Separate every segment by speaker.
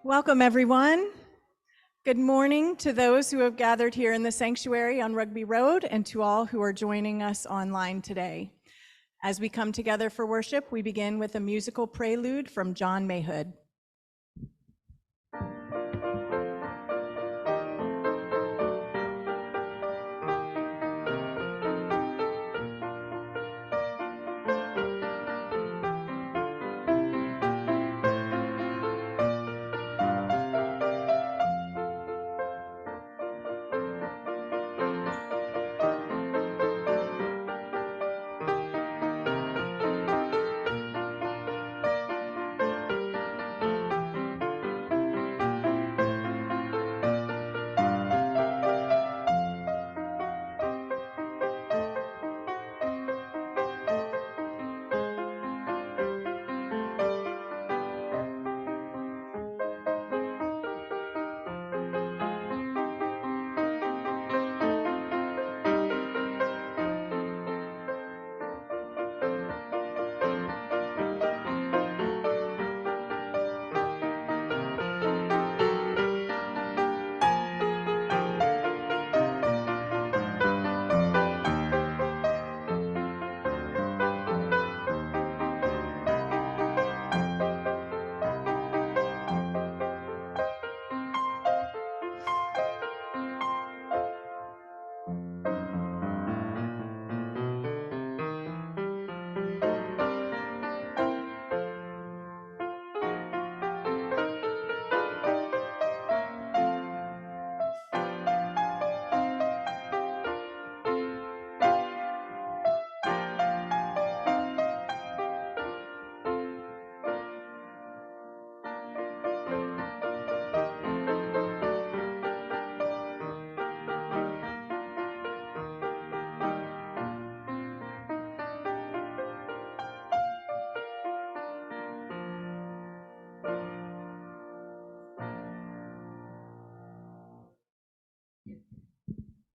Speaker 1: Welcome, everyone. Good morning to those who have gathered here in the sanctuary on Rugby Road and to all who are joining us online today. As we come together for worship, we begin with a musical prelude from John Mayhood.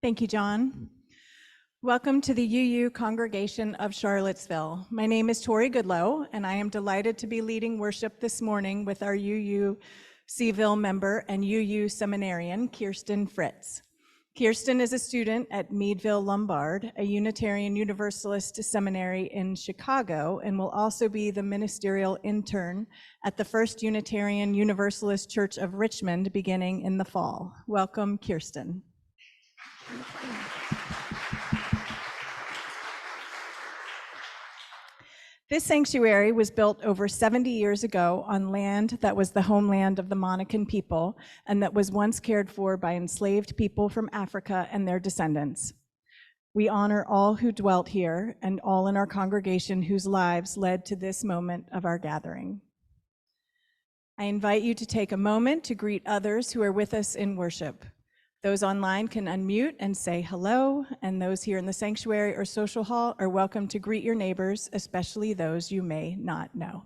Speaker 1: Thank you, John. Welcome to the UU Congregation of Charlottesville. My name is Tori Goodloe, and I am delighted to be leading worship this morning with our UU Seville member and UU seminarian, Kirstin Fritz. Kirstin is a student at Meadville Lombard, a Unitarian Universalist seminary in Chicago, and will also be the ministerial intern at the First Unitarian Universalist Church of Richmond beginning in the fall. Welcome, Kirstin. This sanctuary was built over 70 years ago on land that was the homeland of the Monacan people and that was once cared for by enslaved people from Africa and their descendants. We honor all who dwelt here and all in our congregation whose lives led to this moment of our gathering. I invite you to take a moment to greet others who are with us in worship. Those online can unmute and say hello, and those here in the sanctuary or social hall are welcome to greet your neighbors, especially those you may not know.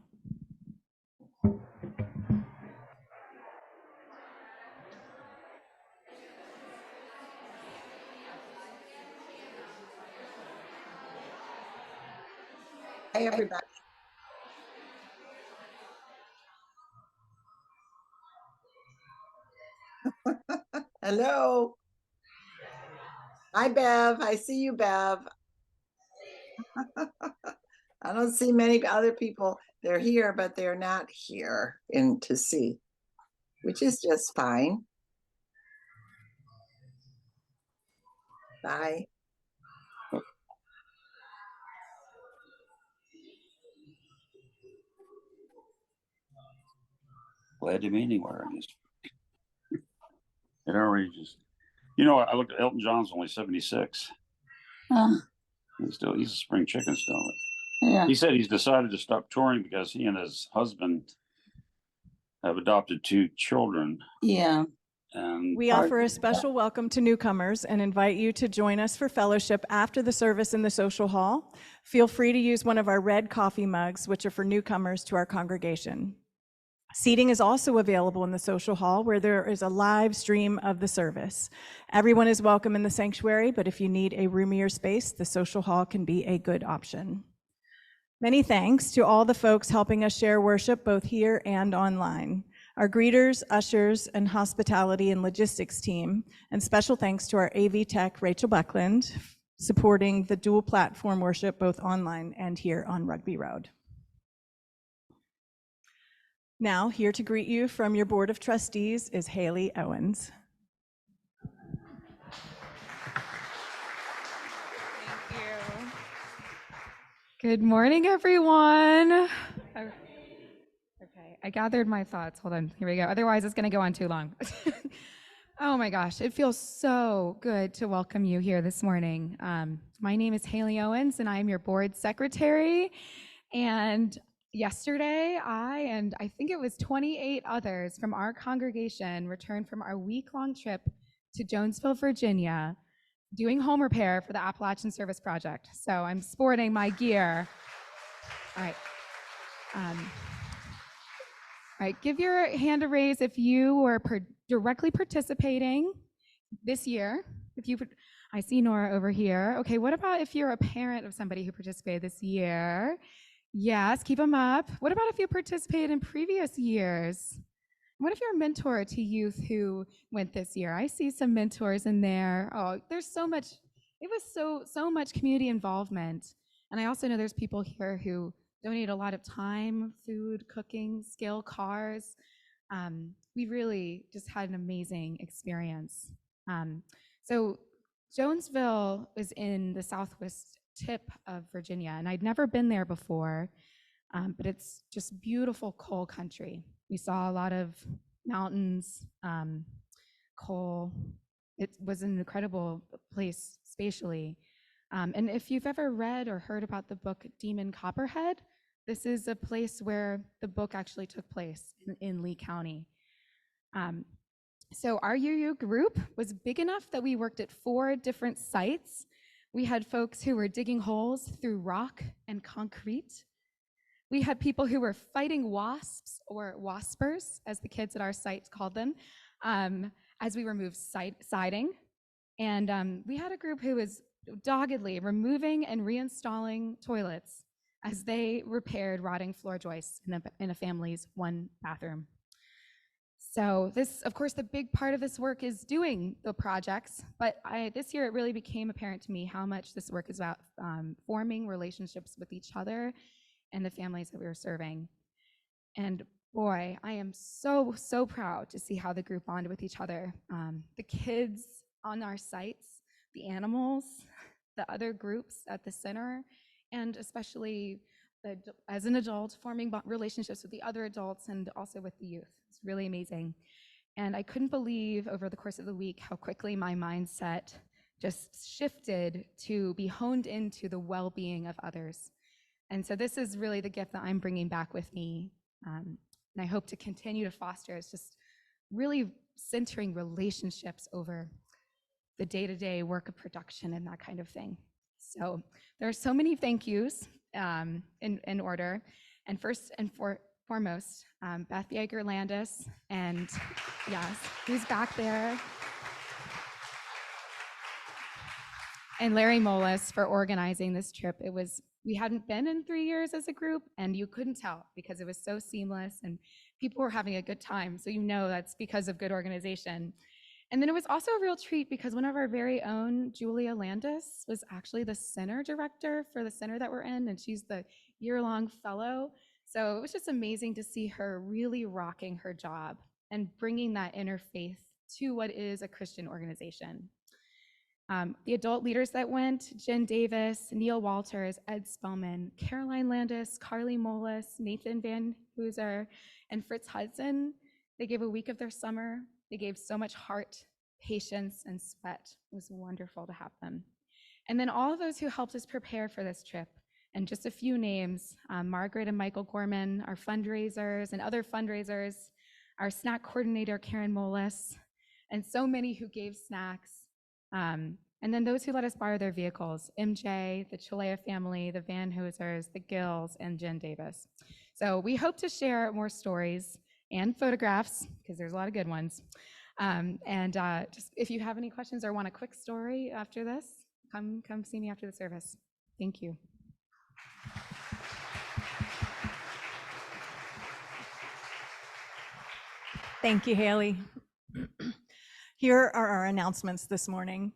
Speaker 2: Hey, everybody. Hello. Hi, Bev. I see you, Bev. I don't see many other people. They're here, but they're not here to see, which is just fine. Bye.
Speaker 3: Glad to be anywhere. It already just, I looked at Elton John's only 76. He's a spring chicken still.
Speaker 4: Yeah.
Speaker 3: He said he's decided to stop touring because he and his husband have adopted 2 children.
Speaker 4: Yeah.
Speaker 3: And
Speaker 1: we offer a special welcome to newcomers and invite you to join us for fellowship after the service in the social hall. Feel free to use one of our red coffee mugs, which are for newcomers to our congregation. Seating is also available in the social hall where there is a live stream of the service. Everyone is welcome in the sanctuary, but if you need a roomier space, the social hall can be a good option. Many thanks to all the folks helping us share worship both here and online. our greeters, ushers, and hospitality and logistics team, and special thanks to our AV tech, Rachel Buckland, supporting the dual platform worship both online and here on Rugby Road. Now, here to greet you from your Board of Trustees is Haley Owens.
Speaker 4: Thank you. Good morning, everyone. Okay, I gathered my thoughts. Hold on, here we go. Otherwise, it's going to go on too long. Oh my gosh, it feels so good to welcome you here this morning. My name is Haley Owens, and I am your board secretary. And yesterday, I think it was 28 others from our congregation returned from our week-long trip to Jonesville, Virginia, doing home repair for the Appalachian Service Project. So I'm sporting my gear. All right. All right, give your hand a raise if you were directly participating this year. I see Nora over here. Okay, what about if you're a parent of somebody who participated this year? Yes, keep them up. What about if you participated in previous years? What if you're a mentor to youth who went this year? I see some mentors in there. Oh, there's so much. It was so much community involvement. And I also know there's people here who donate a lot of time, food, cooking, skill, cars. We really just had an amazing experience. So Jonesville is in the southwest tip of Virginia, and I'd never been there before, but it's just beautiful coal country. We saw a lot of mountains, coal. It was an incredible place spatially. And if you've ever read or heard about the book Demon Copperhead, this is a place where the book actually took place in Lee County. So our UU group was big enough that we worked at 4 different sites. We had folks who were digging holes through rock and concrete. We had people who were fighting wasps, or waspers, as the kids at our site called them, as we removed siding. And we had a group who was doggedly removing and reinstalling toilets as they repaired rotting floor joists in a family's 1 bathroom. So this, of course, the big part of this work is doing the projects, but this year it really became apparent to me how much this work is about forming relationships with each other and the families that we were serving. And boy, I am so, so proud to see how the group bonded with each other. The kids on our sites, the animals, the other groups at the center, and especially as an adult, forming relationships with the other adults and also with the youth. It's really amazing. And I couldn't believe over the course of the week how quickly my mindset just shifted to be honed into the well-being of others. And so this is really the gift that I'm bringing back with me. And I hope to continue to foster. It's just really centering relationships over the day-to-day work of production and that kind of thing. So there are so many thank yous in order. And first and foremost, Beth Yeager Landis, and yes, who's back there, and Larry Molis for organizing this trip. We hadn't been in 3 years as a group, and you couldn't tell because it was so seamless and people were having a good time. So you know that's because of good organization. And then it was also a real treat because one of our very own, Julia Landis, was actually the center director for the center that we're in, and she's the year-long fellow. So it was just amazing to see her really rocking her job and bringing that inner faith to what is a Christian organization. The adult leaders that went, Jen Davis, Neil Walters, Ed Spellman, Caroline Landis, Carly Molis, Nathan Van Hooser, and Fritz Hudson, they gave a week of their summer. They gave so much heart, patience, and sweat. It was wonderful to have them. And then all of those who helped us prepare for this trip, and just a few names, Margaret and Michael Gorman, our fundraisers and other fundraisers, our snack coordinator, Karen Molis, and so many who gave snacks. And then those who let us borrow their vehicles, MJ, the Chalea family, the Van Hosers, the Gills, and Jen Davis. So we hope to share more stories and photographs, because there's a lot of good ones. Just if you have any questions or want a quick story after this, come see me after the service. Thank you.
Speaker 1: Thank you, Haley. Here are our announcements this morning.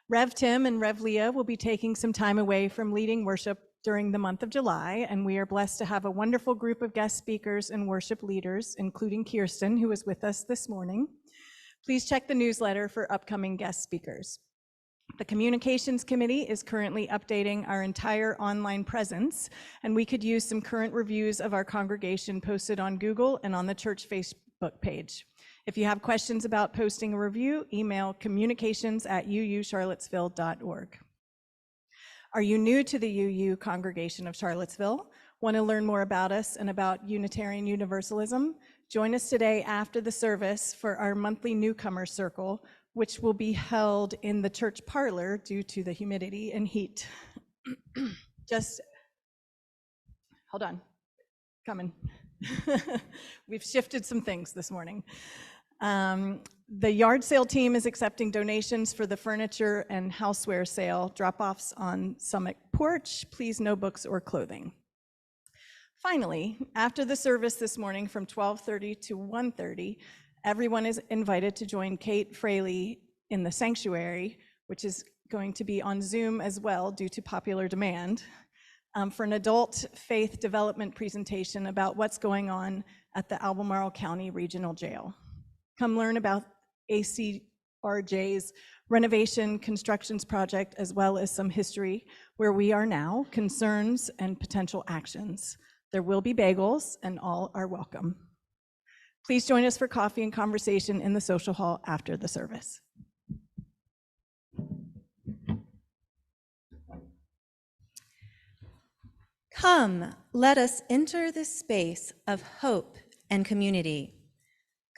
Speaker 1: Rev Tim and Rev Leah will be taking some time away from leading worship during the month of July, and we are blessed to have a wonderful group of guest speakers and worship leaders, including Kirstin, who is with us this morning. Please check the newsletter for upcoming guest speakers. The Communications Committee is currently updating our entire online presence, and we could use some current reviews of our congregation posted on Google and on the church Facebook page. If you have questions about posting a review, email communications@uucharlottesville.org. Are you new to the UU Congregation of Charlottesville? Want to learn more about us and about Unitarian Universalism? Join us today after the service for our monthly newcomer circle, which will be held in the church parlor due to the humidity and heat. Just hold on, coming. We've shifted some things this morning. The yard sale team is accepting donations for the furniture and houseware sale. Drop-offs on Summit Porch. Please, no books or clothing. Finally, after the service this morning from 12:30 to 1:30, everyone is invited to join Kate Fraley in the sanctuary, which is going to be on Zoom as well due to popular demand, for an adult faith development presentation about what's going on at the Albemarle County Regional Jail. Come learn about ACRJ's renovation constructions project, as well as some history, where we are now, concerns, and potential actions. There will be bagels, and all are welcome. Please join us for coffee and conversation in the social hall after the service.
Speaker 5: Come, let us enter this space of hope and community.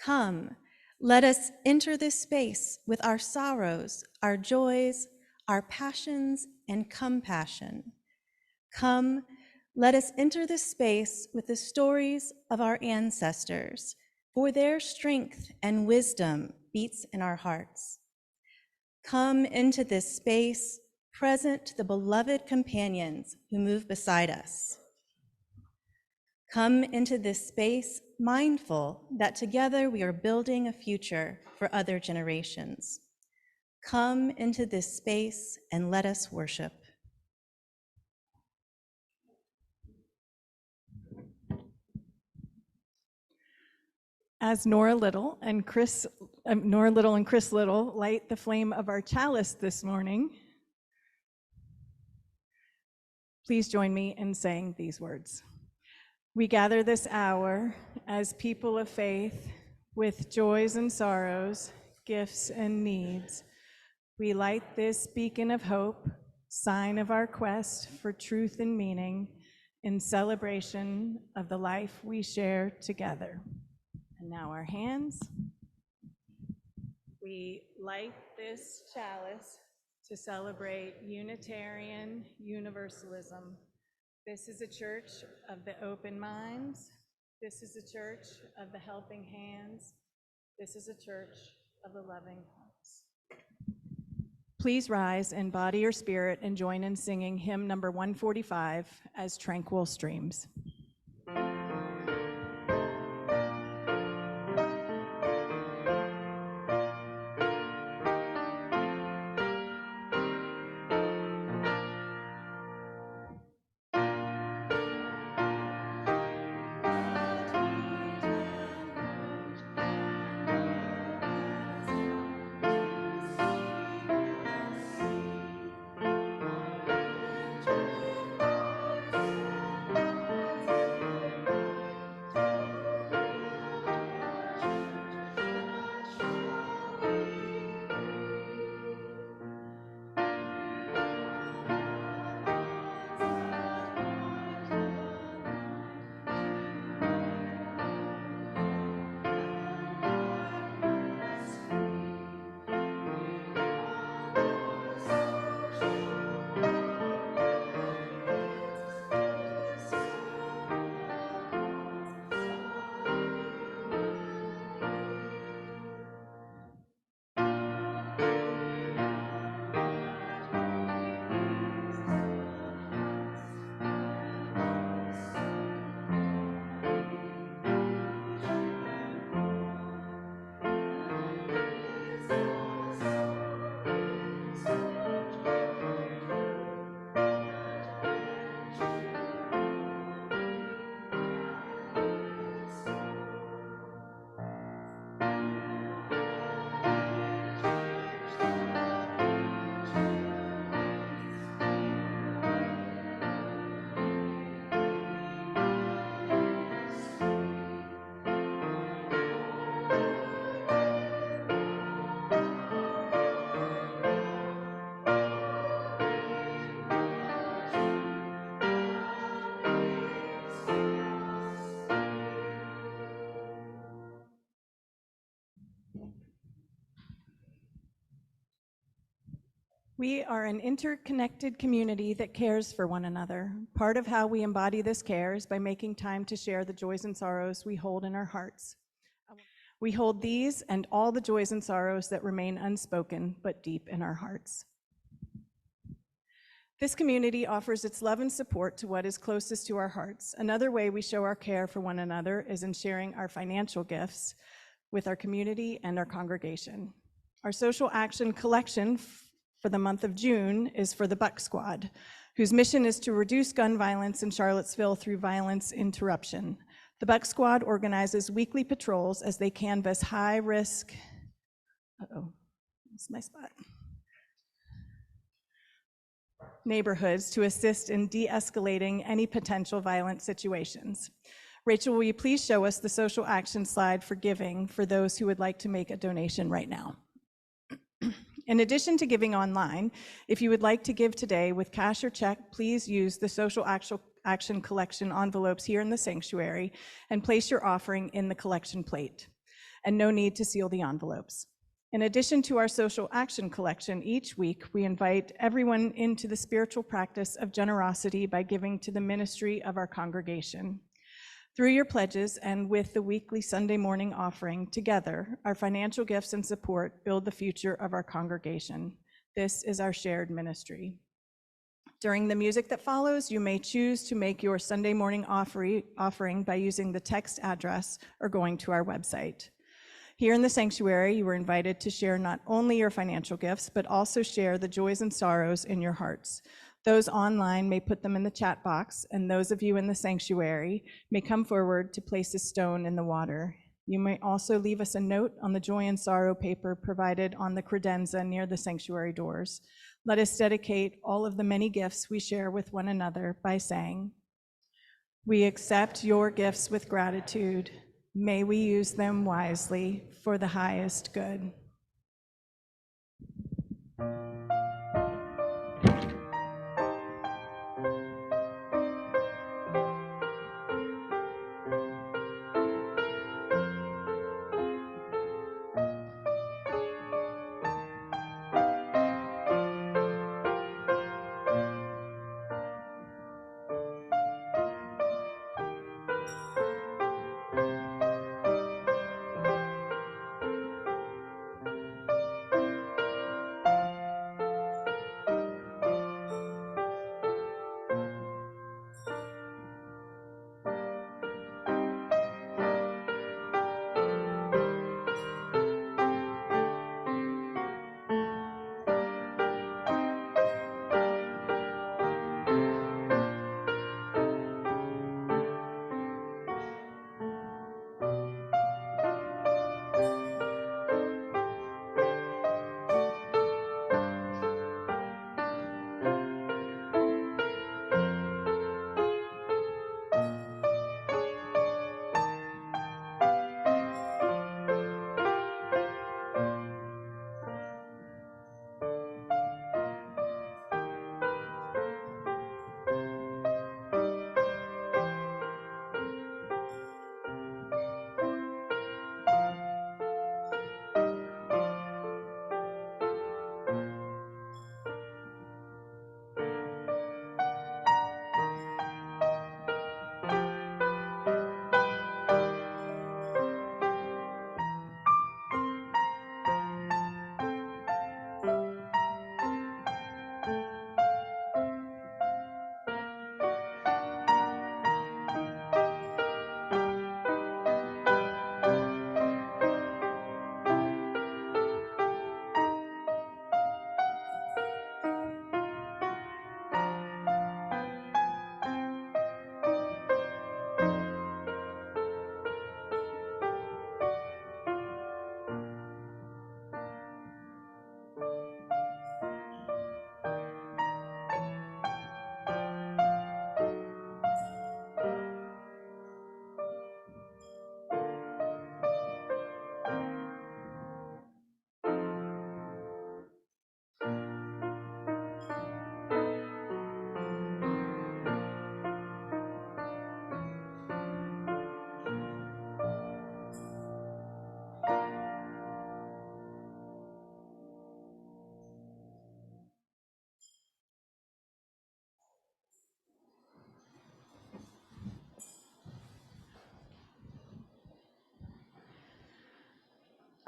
Speaker 5: Come, let us enter this space with our sorrows, our joys, our passions, and compassion. Come, let us enter this space with the stories of our ancestors, for their strength and wisdom beats in our hearts. Come into this space, present the beloved companions who move beside us. Come into this space, mindful that together we are building a future for other generations. Come into this space and let us worship.
Speaker 1: As Nora Little and Chris Little light the flame of our chalice this morning, please join me in saying these words. We gather this hour as people of faith with joys and sorrows, gifts and needs. We light this beacon of hope, sign of our quest for truth and meaning in celebration of the life we share together. And now our hands. We light this chalice to celebrate Unitarian Universalism. This is a church of the open minds. This is a church of the helping hands. This is a church of the loving hearts. Please rise in body or spirit and join in singing hymn number 145 as Tranquil streams. We are an interconnected community that cares for one another. Part of how we embody this care is by making time to share the joys and sorrows we hold in our hearts. We hold these and all the joys and sorrows that remain unspoken but deep in our hearts. This community offers its love and support to what is closest to our hearts. Another way we show our care for one another is in sharing our financial gifts with our community and our congregation. Our social action collection for the month of June is for the Buck Squad, whose mission is to reduce gun violence in Charlottesville through violence interruption. The Buck Squad organizes weekly patrols as they canvass high-risk, that's my spot, neighborhoods to assist in de-escalating any potential violent situations. Rachel, will you please show us the social action slide for giving for those who would like to make a donation right now? In addition to giving online, if you would like to give today with cash or check, please use the social action collection envelopes here in the sanctuary and place your offering in the collection plate. And no need to seal the envelopes. In addition to our social action collection, each week we invite everyone into the spiritual practice of generosity by giving to the ministry of our congregation. Through your pledges and with the weekly Sunday morning offering, together, our financial gifts and support build the future of our congregation. This is our shared ministry. During the music that follows, you may choose to make your Sunday morning offering by using the text address or going to our website. Here in the sanctuary, you are invited to share not only your financial gifts, but also share the joys and sorrows in your hearts. Those online may put them in the chat box, and those of you in the sanctuary may come forward to place a stone in the water. You may also leave us a note on the joy and sorrow paper provided on the credenza near the sanctuary doors. Let us dedicate all of the many gifts we share with one another by saying, "We accept your gifts with gratitude. May we use them wisely for the highest good."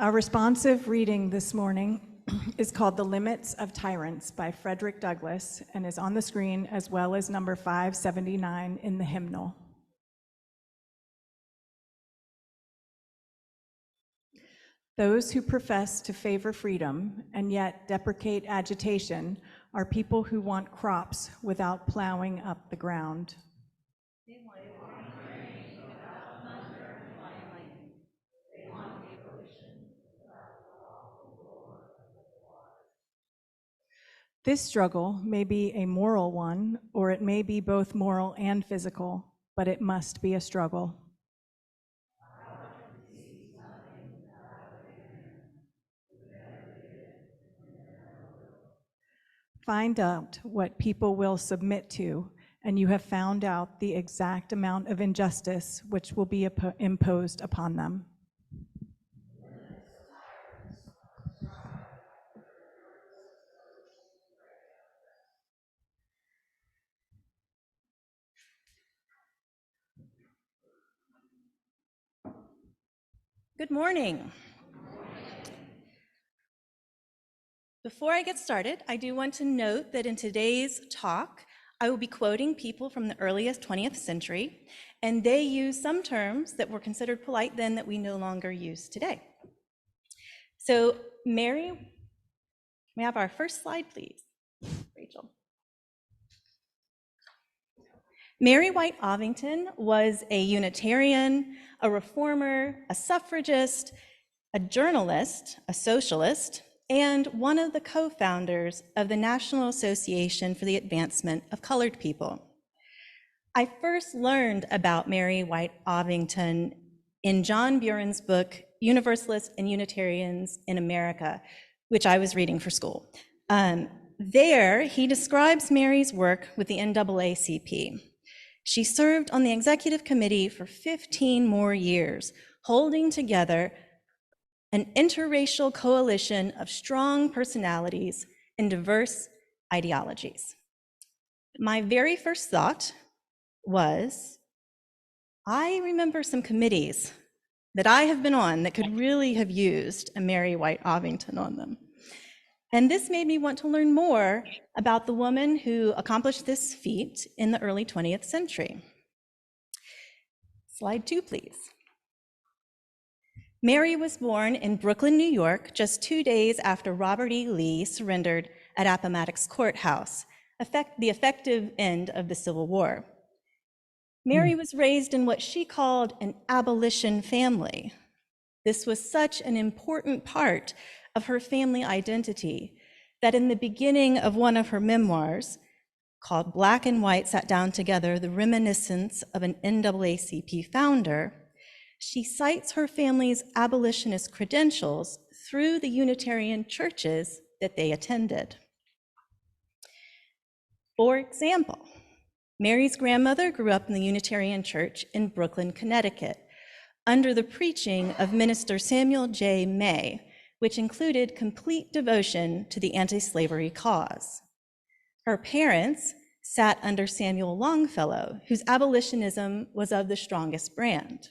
Speaker 1: Our responsive reading this morning is called The Limits of Tyrants by Frederick Douglass and is on the screen as well as number 579 in the hymnal. Those who profess to favor freedom and yet deprecate agitation are people who want crops without plowing up the ground. This struggle may be a moral one, or it may be both moral and physical, but it must be a struggle. Find out what people will submit to, and you have found out the exact amount of injustice which will be imposed upon them.
Speaker 5: Good morning. Before I get started, I do want to note that in today's talk, I will be quoting people from the earliest 20th century, and they use some terms that were considered polite then that we no longer use today. So Mary, may I have our first slide, please? Rachel. Mary White Ovington was a Unitarian, a reformer, a suffragist, a journalist, a socialist, and one of the co-founders of the National Association for the Advancement of Colored People. I first learned about Mary White Ovington in John Buren's book, Universalists and Unitarians in America, which I was reading for school. There, he describes Mary's work with the NAACP. She served on the executive committee for 15 more years, holding together an interracial coalition of strong personalities and diverse ideologies. My very first thought was, I remember some committees that I have been on that could really have used a Mary White Ovington on them. And this made me want to learn more about the woman who accomplished this feat in the early 20th century. Slide 2, please. Mary was born in Brooklyn, New York, just 2 days after Robert E. Lee surrendered at Appomattox Courthouse, the effective end of the Civil War. Mary was raised in what she called an abolition family. This was such an important part of her family identity that in the beginning of one of her memoirs, called Black and White Sat Down Together, The Reminiscence of an NAACP Founder, she cites her family's abolitionist credentials through the Unitarian churches that they attended. For example, Mary's grandmother grew up in the Unitarian Church in Brooklyn, Connecticut, under the preaching of Minister Samuel J. May, which included complete devotion to the anti-slavery cause. Her parents sat under Samuel Longfellow, whose abolitionism was of the strongest brand.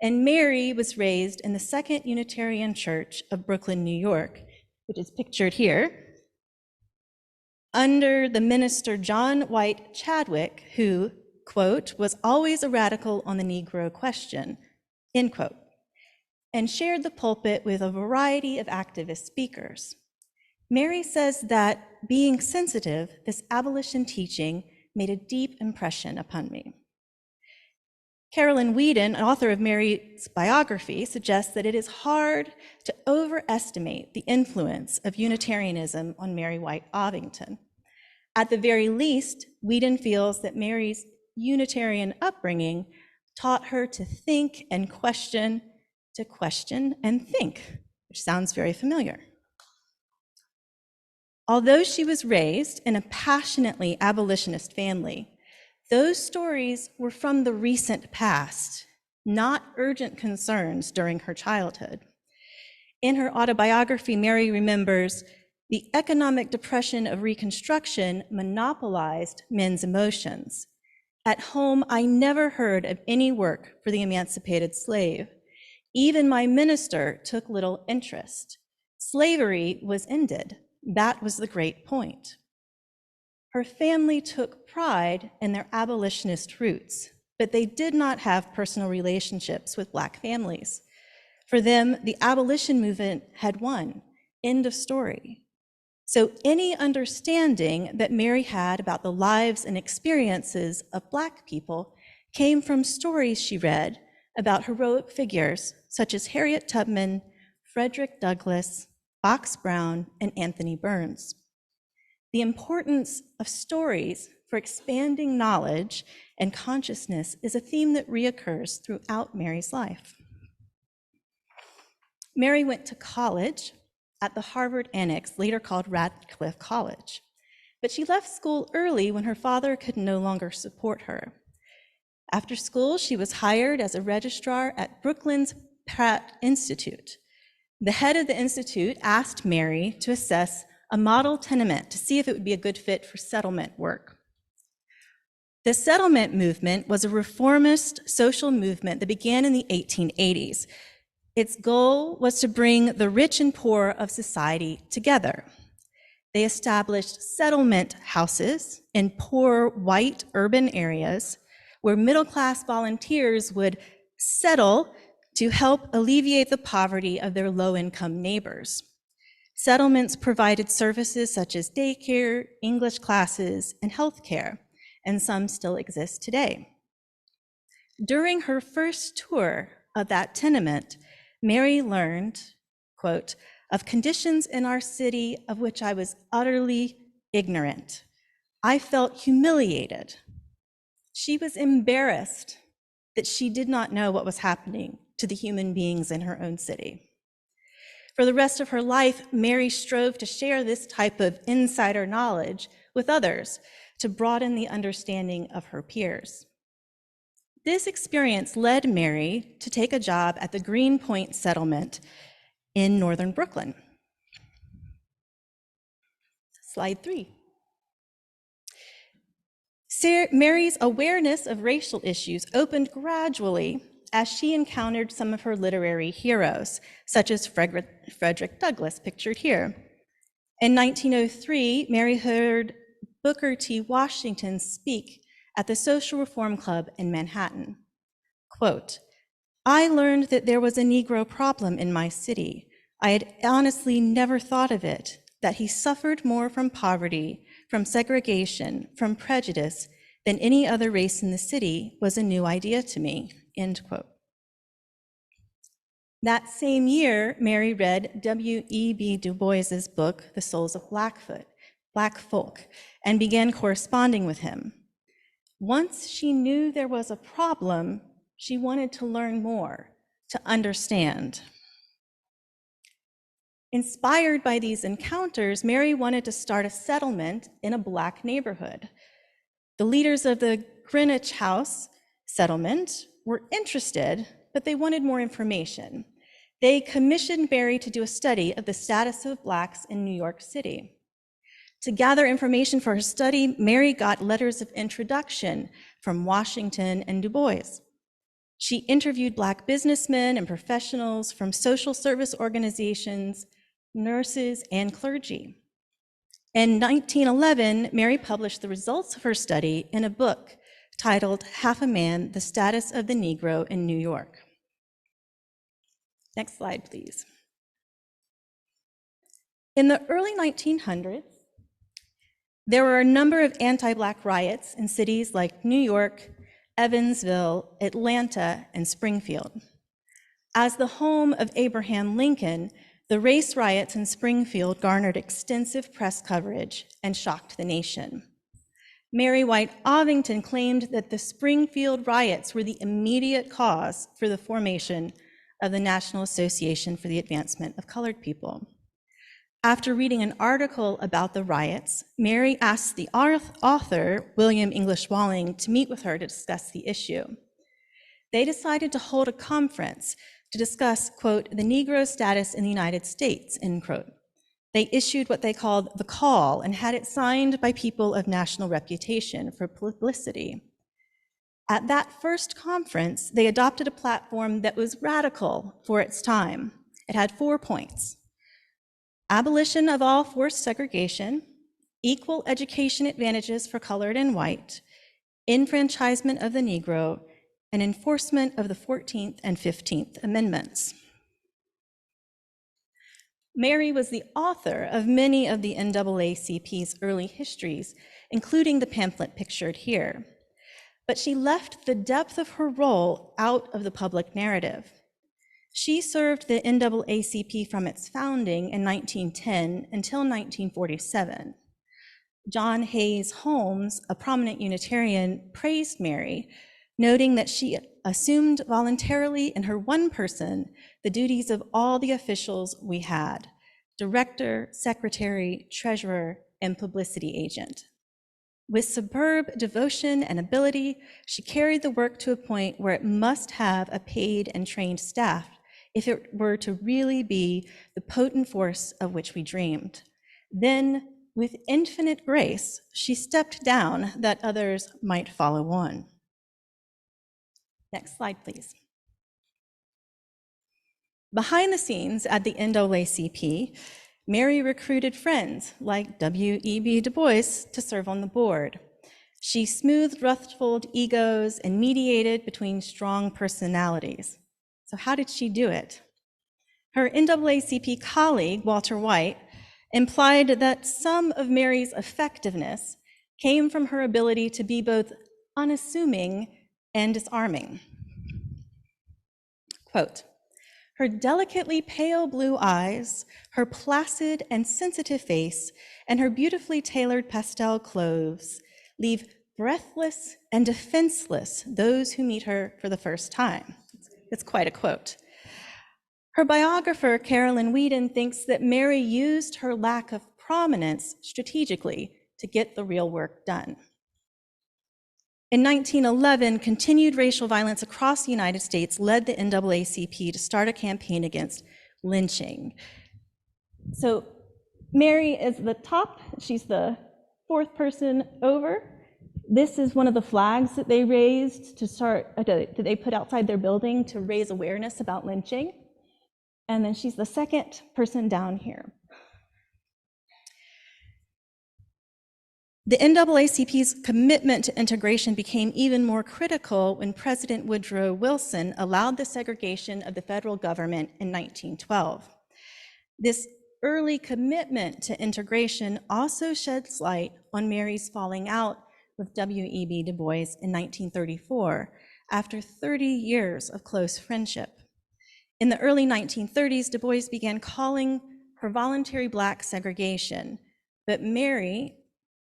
Speaker 5: And Mary was raised in the Second Unitarian Church of Brooklyn, New York, which is pictured here, under the minister John White Chadwick, who, quote, was always a radical on the Negro question, end quote, and shared the pulpit with a variety of activist speakers. Mary says that being sensitive, this abolition teaching made a deep impression upon me. Carolyn Whedon, an author of Mary's biography, suggests that it is hard to overestimate the influence of Unitarianism on Mary White Ovington. At the very least, Whedon feels that Mary's Unitarian upbringing taught her to think and question, to question and think, which sounds very familiar. Although she was raised in a passionately abolitionist family, those stories were from the recent past, not urgent concerns during her childhood. In her autobiography, Mary remembers, the economic depression of Reconstruction monopolized men's emotions. At home, I never heard of any work for the emancipated slave. Even my minister took little interest. Slavery was ended. That was the great point. Her family took pride in their abolitionist roots, but they did not have personal relationships with Black families. For them, the abolition movement had won. End of story. So any understanding that Mary had about the lives and experiences of Black people came from stories she read about heroic figures such as Harriet Tubman, Frederick Douglass, Box Brown, and Anthony Burns. The importance of stories for expanding knowledge and consciousness is a theme that reoccurs throughout Mary's life. Mary went to college at the Harvard Annex, later called Radcliffe College, but she left school early when her father could no longer support her. After school, she was hired as a registrar at Brooklyn's Pratt Institute. The head of the institute asked Mary to assess a model tenement to see if it would be a good fit for settlement work. The settlement movement was a reformist social movement that began in the 1880s. Its goal was to bring the rich and poor of society together. They established settlement houses in poor white urban areas where middle-class volunteers would settle to help alleviate the poverty of their low-income neighbors. Settlements provided services such as daycare, English classes, and healthcare, and some still exist today. During her first tour of that tenement, Mary learned, quote, of conditions in our city of which I was utterly ignorant. I felt humiliated. She was embarrassed that she did not know what was happening to the human beings in her own city. For the rest of her life, Mary strove to share this type of insider knowledge with others to broaden the understanding of her peers. This experience led Mary to take a job at the Greenpoint Settlement in northern Brooklyn. Slide 3. Mary's awareness of racial issues opened gradually as she encountered some of her literary heroes, such as Frederick Douglass, pictured here. In 1903, Mary heard Booker T. Washington speak at the Social Reform Club in Manhattan. Quote, I learned that there was a Negro problem in my city. I had honestly never thought of it, that he suffered more from poverty, from segregation, from prejudice than any other race in the city was a new idea to me, end quote. That same year, Mary read W.E.B. Du Bois's book, The Souls of Black Folk, and began corresponding with him. Once she knew there was a problem, she wanted to learn more, to understand. Inspired by these encounters, Mary wanted to start a settlement in a Black neighborhood. The leaders of the Greenwich House settlement were interested, but they wanted more information. They commissioned Mary to do a study of the status of Blacks in New York City. To gather information for her study, Mary got letters of introduction from Washington and Du Bois. She interviewed Black businessmen and professionals from social service organizations, nurses, and clergy. In 1911, Mary published the results of her study in a book titled Half a Man, The Status of the Negro in New York. Next slide, please. In the early 1900s, there were a number of anti-Black riots in cities like New York, Evansville, Atlanta, and Springfield. As the home of Abraham Lincoln, the race riots in Springfield garnered extensive press coverage and shocked the nation. Mary White Ovington claimed that the Springfield riots were the immediate cause for the formation of the National Association for the Advancement of Colored People. After reading an article about the riots, Mary asked the author, William English Walling, to meet with her to discuss the issue. They decided to hold a conference to discuss, quote, the Negro status in the United States, end quote. They issued what they called the call and had it signed by people of national reputation for publicity. At that first conference, they adopted a platform that was radical for its time. It had 4 points: abolition of all forced segregation, equal education advantages for colored and white, enfranchisement of the Negro, and enforcement of the 14th and 15th Amendments. Mary was the author of many of the NAACP's early histories, including the pamphlet pictured here. But she left the depth of her role out of the public narrative. She served the NAACP from its founding in 1910 until 1947. John Hayes Holmes, a prominent Unitarian, praised Mary, noting that she assumed voluntarily in her one person the duties of all the officials we had: director, secretary, treasurer, and publicity agent. With superb devotion and ability, she carried the work to a point where it must have a paid and trained staff if it were to really be the potent force of which we dreamed. Then, with infinite grace, she stepped down that others might follow on. Next slide, please. Behind the scenes at the NAACP, Mary recruited friends like W.E.B. Du Bois to serve on the board. She smoothed ruffled egos and mediated between strong personalities. So how did she do it? Her NAACP colleague, Walter White, implied that some of Mary's effectiveness came from her ability to be both unassuming and disarming. Quote, "Her delicately pale blue eyes, her placid and sensitive face, and her beautifully tailored pastel clothes leave breathless and defenseless those who meet her for the first time." It's quite a quote. Her biographer, Carolyn Whedon, thinks that Mary used her lack of prominence strategically to get the real work done. In 1911, continued racial violence across the United States led the NAACP to start a campaign against lynching. So Mary is the top, she's the 4th person over. This is one of the flags that they raised that they put outside their building to raise awareness about lynching. And then she's the 2nd person down here. The NAACP's commitment to integration became even more critical when President Woodrow Wilson allowed the segregation of the federal government in 1912. This early commitment to integration also sheds light on Mary's falling out with W.E.B. Du Bois in 1934, after 30 years of close friendship. In the early 1930s, Du Bois began calling for voluntary Black segregation, but Mary,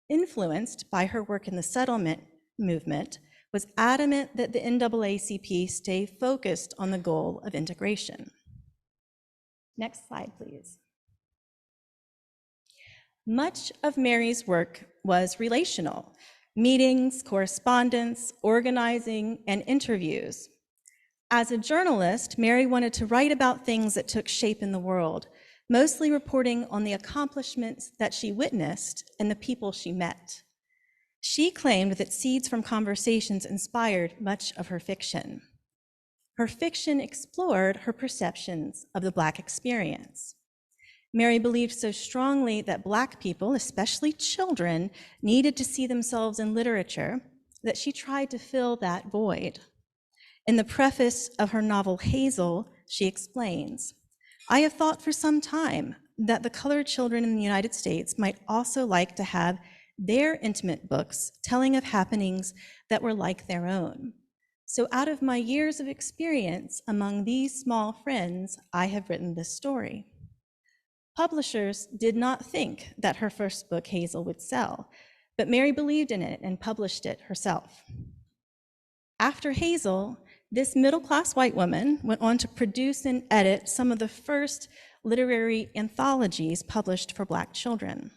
Speaker 5: influenced by her work in the settlement movement, was adamant that the NAACP stay focused on the goal of integration. Next slide, please. Much of Mary's work was relational: meetings, correspondence, organizing, and interviews. As a journalist, Mary wanted to write about things that took shape in the world, mostly reporting on the accomplishments that she witnessed and the people she met. She claimed that seeds from conversations inspired much of her fiction. Her fiction explored her perceptions of the Black experience. Mary believed so strongly that Black people, especially children, needed to see themselves in literature that she tried to fill that void. In the preface of her novel Hazel, she explains, "I have thought for some time that the colored children in the United States might also like to have their intimate books telling of happenings that were like their own. So out of my years of experience among these small friends, I have written this story." Publishers did not think that her first book, Hazel, would sell, but Mary believed in it and published it herself. After Hazel, this middle-class white woman went on to produce and edit some of the first literary anthologies published for Black children.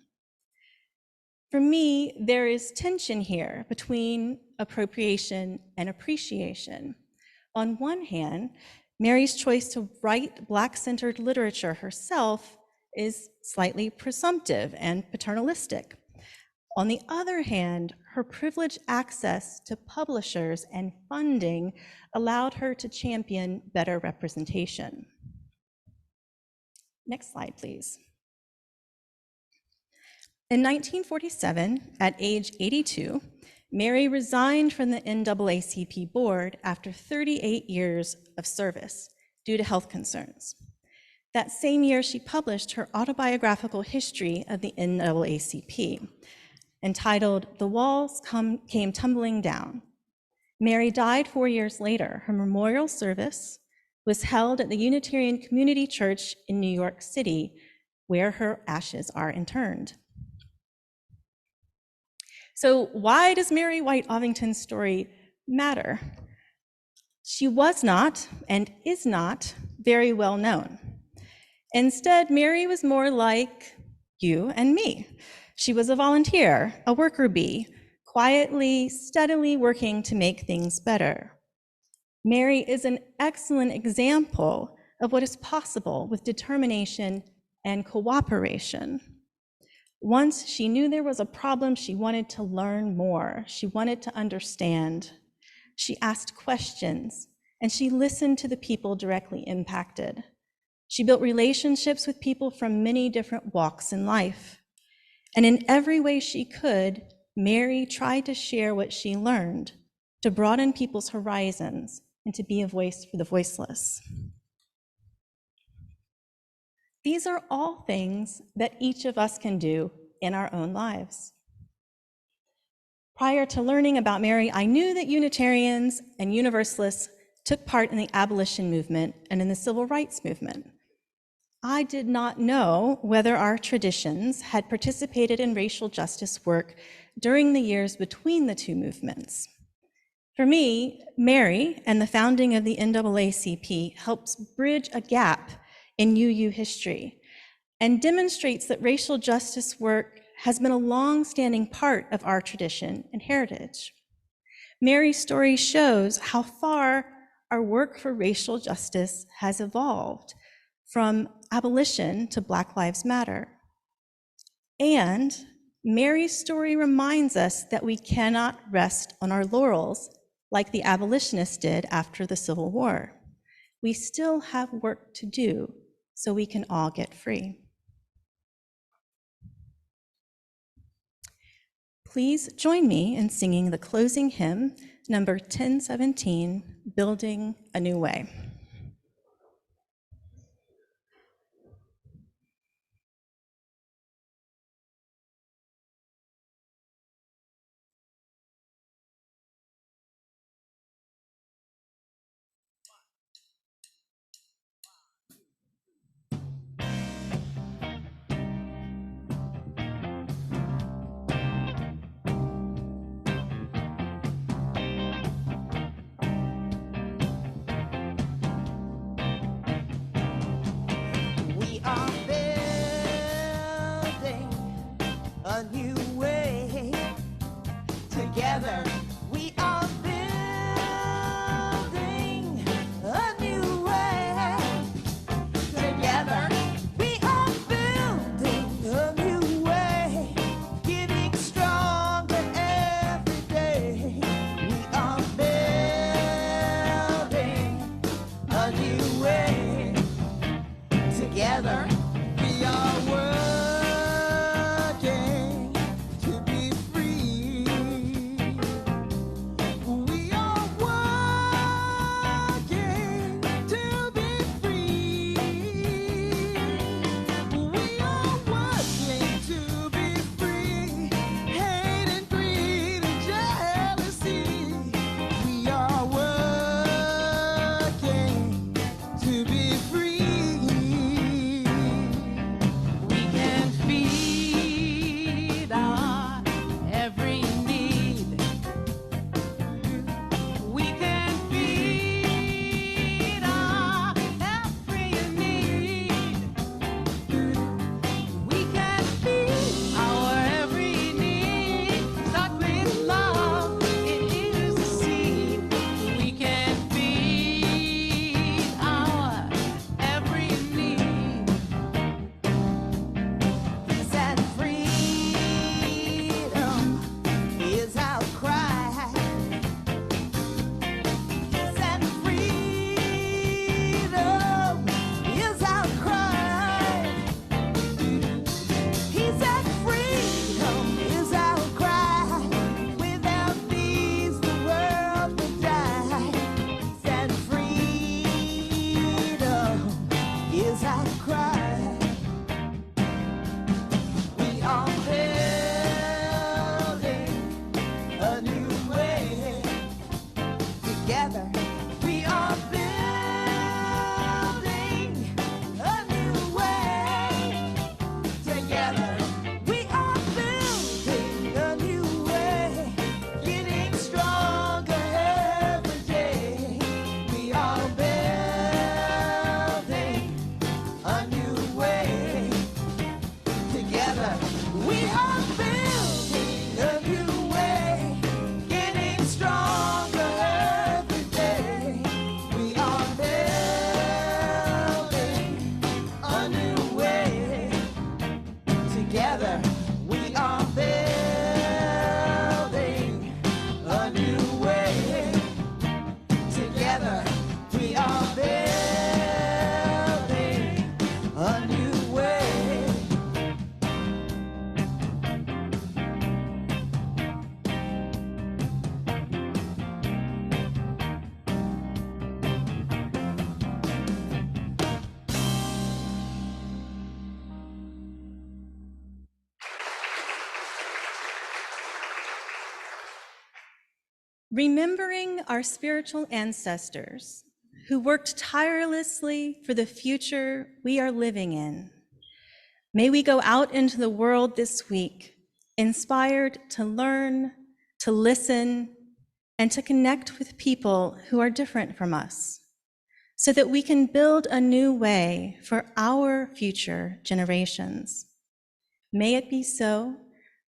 Speaker 5: For me, there is tension here between appropriation and appreciation. On one hand, Mary's choice to write Black-centered literature herself is slightly presumptive and paternalistic. On the other hand, her privileged access to publishers and funding allowed her to champion better representation. Next slide, please. In 1947, at age 82, Mary resigned from the NAACP board after 38 years of service due to health concerns. That same year, she published her autobiographical history of the NAACP, entitled "The Walls Came Tumbling Down." Mary died 4 years later. Her memorial service was held at the Unitarian Community Church in New York City, where her ashes are interred. So why does Mary White Ovington's story matter? She was not and is not very well known. Instead, Mary was more like you and me. She was a volunteer, a worker bee, quietly, steadily working to make things better. Mary is an excellent example of what is possible with determination and cooperation. Once she knew there was a problem, she wanted to learn more. She wanted to understand. She asked questions, and she listened to the people directly impacted. She built relationships with people from many different walks in life. And in every way she could, Mary tried to share what she learned, to broaden people's horizons, and to be a voice for the voiceless. These are all things that each of us can do in our own lives. Prior to learning about Mary, I knew that Unitarians and Universalists took part in the abolition movement and in the civil rights movement. I did not know whether our traditions had participated in racial justice work during the years between the two movements. For me, Mary and the founding of the NAACP helps bridge a gap in UU history and demonstrates that racial justice work has been a long-standing part of our tradition and heritage. Mary's story shows how far our work for racial justice has evolved, from abolition to Black Lives Matter. And Mary's story reminds us that we cannot rest on our laurels like the abolitionists did after the Civil War. We still have work to do so we can all get free. Please join me in singing the closing hymn, number 1017, Building a New Way. remembering our spiritual ancestors who worked tirelessly for the future we are living in, may we go out into the world this week, inspired to learn, to listen, and to connect with people who are different from us, so that we can build a new way for our future generations. May it be so,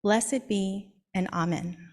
Speaker 5: blessed be, and amen.